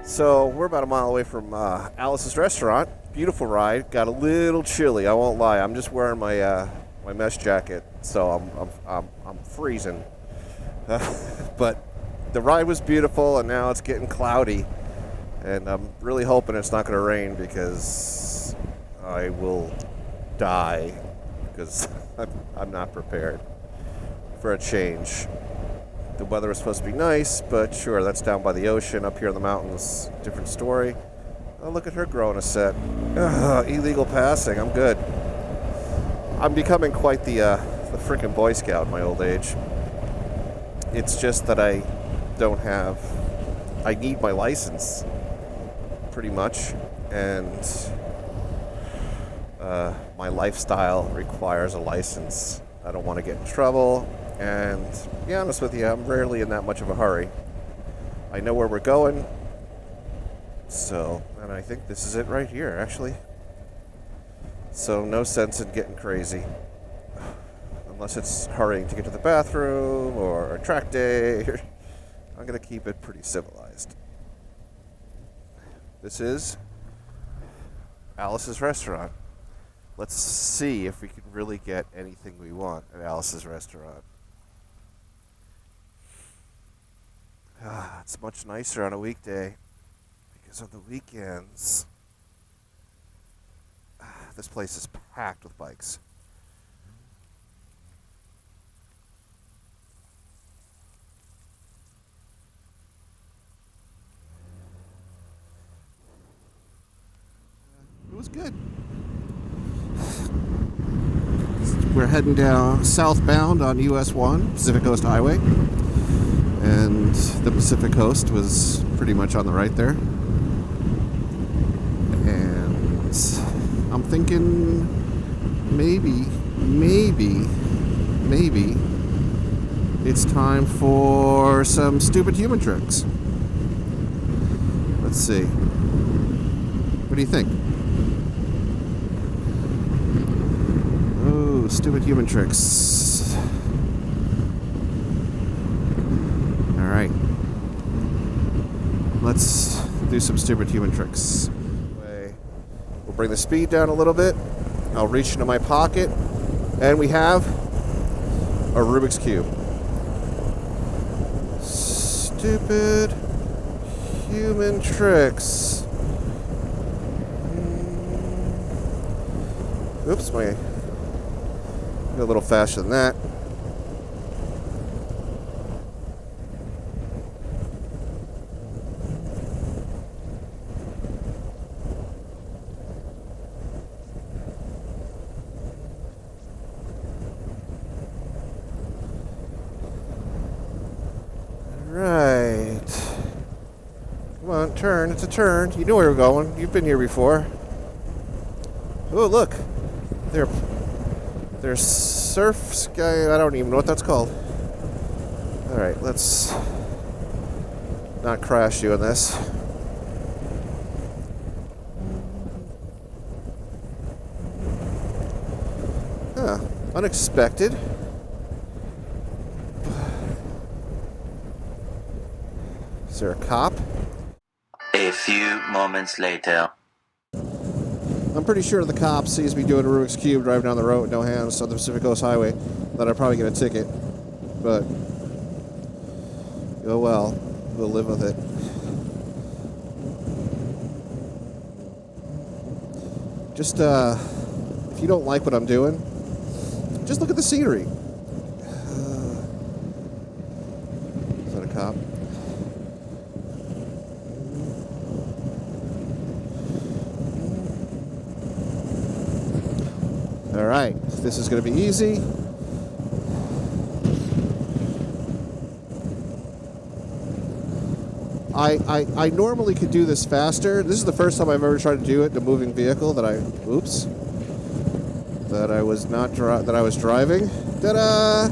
So we're about a mile away from Alice's restaurant. Beautiful ride. Got a little chilly. I won't lie. I'm just wearing my mesh jacket, so I'm freezing. But the ride was beautiful, and now it's getting cloudy, and I'm really hoping it's not going to rain because I will die because I'm not prepared for a change. The weather was supposed to be nice, but sure, that's down by the ocean. Up here in the mountains, different story. Oh, look at her growing a set. Ugh, illegal passing. I'm good. I'm becoming quite the freaking Boy Scout in my old age. It's just that I need my license, pretty much, and my lifestyle requires a license. I don't want to get in trouble. And to be honest with you, I'm rarely in that much of a hurry. I know where we're going. And I think this is it right here, actually. So no sense in getting crazy. Unless it's hurrying to get to the bathroom or a track day. I'm going to keep it pretty civilized. This is Alice's restaurant. Let's see if we can really get anything we want at Alice's restaurant. It's much nicer on a weekday because of the weekends. This place is packed with bikes. It was good. We're heading down southbound on US 1, Pacific Coast Highway. And the Pacific Coast was pretty much on the right there. And I'm thinking maybe it's time for some stupid human tricks. Let's see. What do you think? Oh, stupid human tricks. Alright. Let's do some stupid human tricks. We'll bring the speed down a little bit. I'll reach into my pocket. And we have a Rubik's Cube. Stupid human tricks. Oops, a little faster than that. Right. Come on, turn. It's a turn. You know where we're going. You've been here before. Oh, look. There's surf sky. I don't even know what that's called. Alright, let's not crash doing this. Huh. Unexpected. Is there a cop? A few moments later. I'm pretty sure the cop sees me doing a Rubik's Cube driving down the road with no hands on the Pacific Coast Highway that I'd probably get a ticket. But, oh well, we'll live with it. Just, if you don't like what I'm doing, just look at the scenery. Is that a cop? Alright, this is going to be easy. I normally could do this faster. This is the first time I've ever tried to do it in a moving vehicle that I was driving. Ta-da!